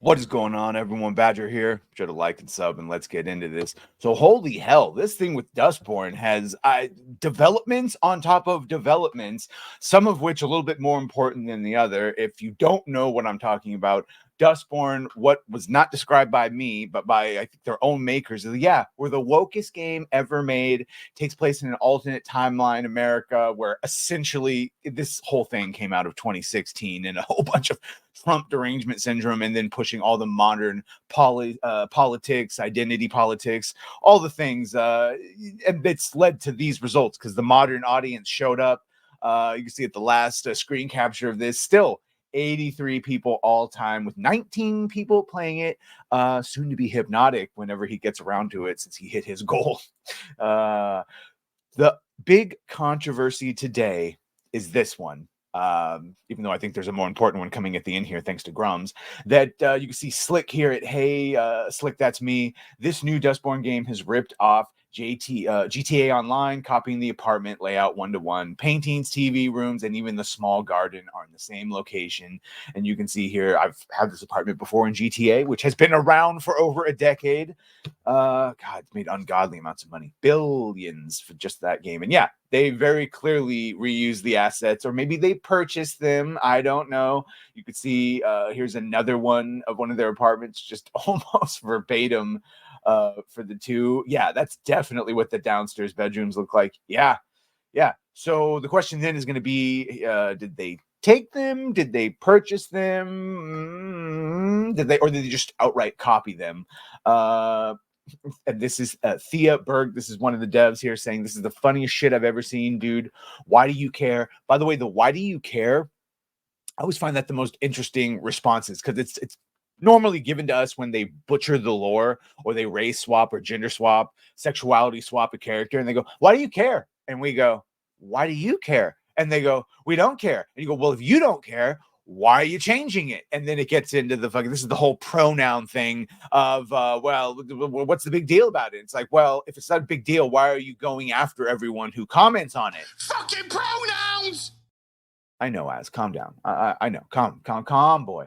What is going on, everyone? Badger here. Should have liked and sub, and let's get into this. So, holy hell, this thing with Dustborn has developments on top of developments, some of which a little bit more important than the other. If you don't know what I'm talking about, Dustborn, what was not described by me, but by I think their own makers, we're the wokest game ever made. Takes place in an alternate timeline, America, where essentially this whole thing came out of 2016 and a whole bunch of Trump derangement syndrome, and then pushing all the modern politics, identity politics, all the things, and it's led to these results because the modern audience showed up. You can see at the last screen capture of this, still 83 people all time with 19 people playing it. Soon to be Hypnotic whenever he gets around to it, since he hit his goal. The big controversy today is this one. Even though I think there's a more important one coming at the end here, thanks to Grums, that you can see Slick here at Hey, Slick, that's me. This new Dustborn game has ripped off GTA Online, copying the apartment layout one-to-one. Paintings, TV rooms, and even the small garden are in the same location. And you can see here, I've had this apartment before in GTA, which has been around for over a decade. God, it's made ungodly amounts of money, billions for just that game. And yeah, they very clearly reuse the assets, or maybe they purchased them. I don't know. You could see here's another one of one of their apartments, just almost verbatim for the two. Yeah, that's definitely what the downstairs bedrooms look like. Yeah. So the question then is going to be, did they take them? Did they purchase them? Did they just outright copy them? And this is Thea Berg. This is one of the devs here saying, this is the funniest shit I've ever seen, dude. Why do you care? By the way, the why do you care? I always find that the most interesting responses, because it's normally given to us when they butcher the lore, or they race swap or gender swap, sexuality swap a character, and they go, why do you care? And we go, why do you care? And they go, we don't care. And you go, well, if you don't care, why are you changing it? And then it gets into the fucking, this is the whole pronoun thing of, well, what's the big deal about it? It's like, well, if it's not a big deal, why are you going after everyone who comments on it? Fucking pronouns! I know, Az, calm down. I know, calm, boy.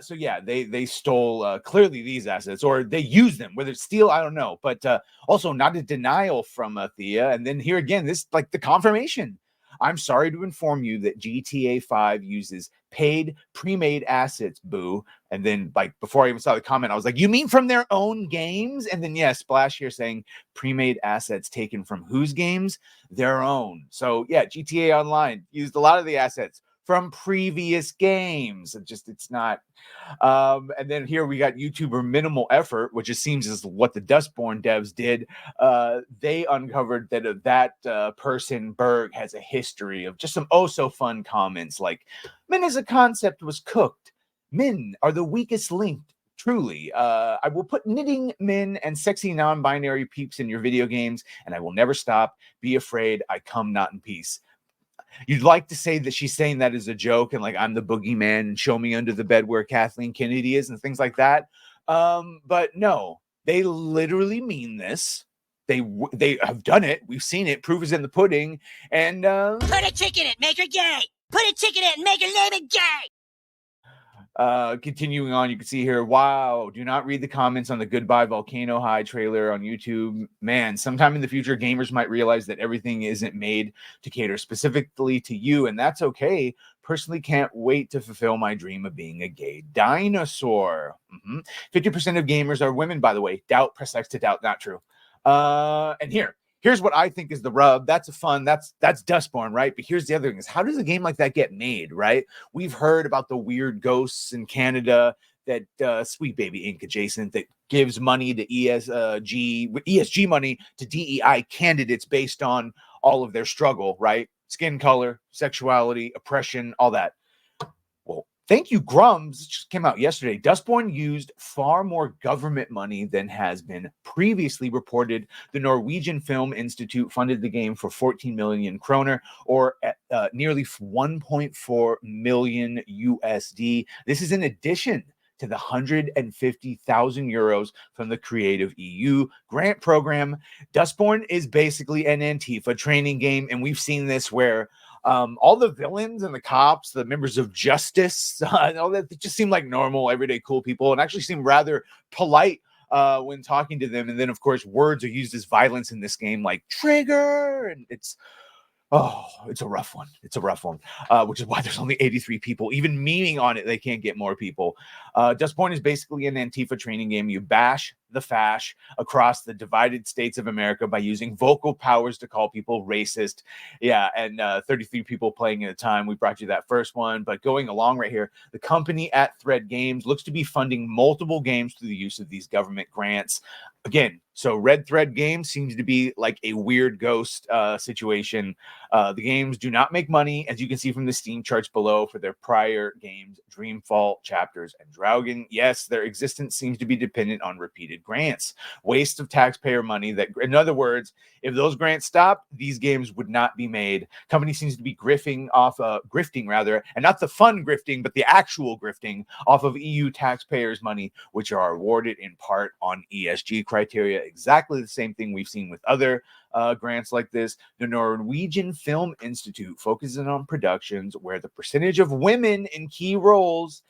So yeah, they stole clearly these assets, or they use them. Whether it's steal, I don't know. But also not a denial from Thea. And then here again, this like the confirmation. I'm sorry to inform you that GTA 5 uses paid pre-made assets, boo. And then, like, before I even saw the comment, I was like, you mean from their own games? And then, yeah, Splash here saying pre-made assets taken from whose games? Their own. So, yeah, GTA Online used a lot of the assets from previous games. It's not. And then here we got YouTuber Minimal Effort, which it seems is what the Dustborn devs did. They uncovered that person, Berg, has a history of just some so fun comments like, men as a concept was cooked. Men are the weakest linked. Truly, I will put knitting men and sexy non-binary peeps in your video games, and I will never stop. Be afraid, I come not in peace. You'd like to say that she's saying that as a joke, and like, I'm the boogeyman and show me under the bed where Kathleen Kennedy is and things like that. But no, they literally mean this. They have done it. We've seen it. Proof is in the pudding. And put a chick in it, make her gay. Put a chick in it and make her name it gay. Continuing on, you can see here, wow, do not read the comments on the Goodbye Volcano High trailer on YouTube. Man, sometime in the future, gamers might realize that everything isn't made to cater specifically to you, and that's okay. Personally, can't wait to fulfill my dream of being a gay dinosaur. 50% of gamers are women, by the way. Doubt, press X to doubt, not true. And here's what I think is the rub. That's Dustborn, right? But here's the other thing: is how does a game like that get made, right? We've heard about the weird ghosts in Canada that Sweet Baby Inc. adjacent that gives money to ESG money to DEI candidates based on all of their struggle, right? Skin color, sexuality, oppression, all that. Well, thank you, Grums. It just came out yesterday. Dustborn used far more government money than has been previously reported. The Norwegian Film Institute funded the game for 14 million kroner, or nearly 1.4 million USD. This is in addition to the 150,000 euros from the Creative EU grant program. Dustborn is basically an Antifa training game, and we've seen this where All the villains and the cops, the members of justice, and all that, they just seem like normal, everyday, cool people, and actually seem rather polite when talking to them. And then, of course, words are used as violence in this game, like trigger, and it's a rough one. It's a rough one, which is why there's only 83 people. Even memeing on it, they can't get more people. Dustborn is basically an Antifa training game. You bash the fash across the divided states of America by using vocal powers to call people racist. Yeah, and 33 people playing at a time. We brought you that first one. But going along right here, the company at Thread Games looks to be funding multiple games through the use of these government grants. Again, so Red Thread Games seems to be like a weird ghost situation. The games do not make money, as you can see from the Steam charts below for their prior games, Dreamfall, Chapters, and Draugen. Yes, their existence seems to be dependent on repeated grants. Waste of taxpayer money. That, in other words, if those grants stopped, these games would not be made. Company seems to be grifting, and not the fun grifting, but the actual grifting off of EU taxpayers' money, which are awarded in part on ESG criteria. Exactly the same thing we've seen with other grants like this. The Norwegian Film Institute focuses on productions where the percentage of women in key roles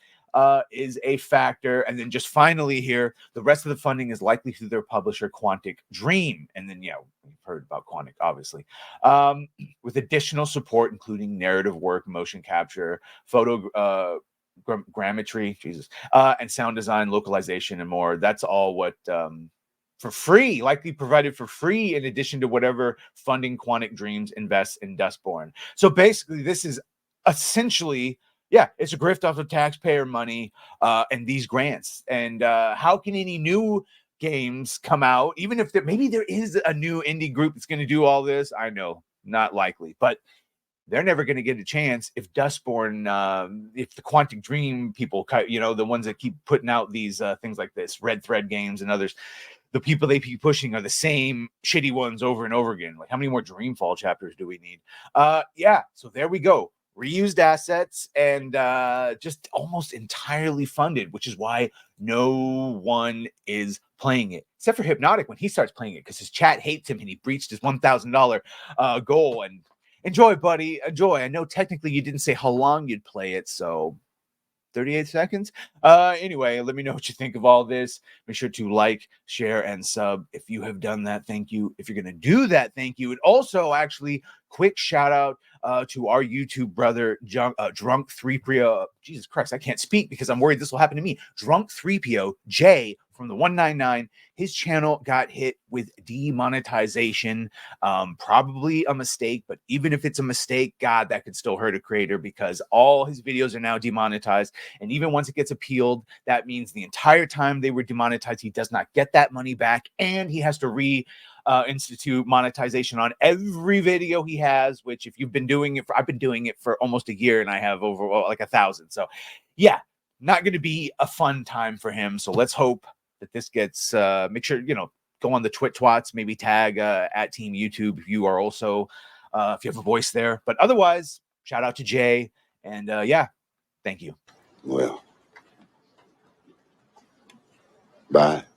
is a factor. And then just finally here, the rest of the funding is likely through their publisher Quantic Dream. And then, yeah, we've heard about Quantic, obviously, with additional support, including narrative work, motion capture, grammetry, and sound design, localization, and more. That's all what for free, likely provided for free, in addition to whatever funding Quantic Dreams invests in Dustborn. So basically, this is essentially, yeah, it's a grift off of taxpayer money and these grants. And how can any new games come out, even if maybe there is a new indie group that's going to do all this? I know, not likely, but they're never going to get a chance if Dustborn, if the Quantic Dream people, the ones that keep putting out these things like this, Red Thread Games and others, the people they keep pushing are the same shitty ones over and over again. Like, how many more Dreamfall chapters do we need? Yeah, so there we go. Reused assets and just almost entirely funded, which is why no one is playing it, except for Hypnotic when he starts playing it, because his chat hates him and he breached his $1,000 goal. And enjoy, buddy, enjoy. I know technically you didn't say how long you'd play it, so 38 seconds. Anyway, let me know what you think of all this. Make sure to like, share, and sub. If you have done that, thank you. If you're going to do that, thank you. And also, actually, quick shout out to our YouTube brother, Drunk 3PO. Jesus Christ, I can't speak because I'm worried this will happen to me. Drunk 3PO, Jay from the 199. His channel got hit with demonetization. Probably a mistake, but even if it's a mistake, God, that could still hurt a creator because all his videos are now demonetized. And even once it gets appealed, that means the entire time they were demonetized, he does not get that money back, and he has to institute monetization on every video he has, which if you've been doing it I've been doing it for almost a year and I have over like 1,000. So yeah, not going to be a fun time for him. So let's hope that this gets, make sure, go on the twats, maybe tag at Team YouTube if you are also, if you have a voice there. But otherwise, shout out to Jay. And yeah, thank you. Well, bye.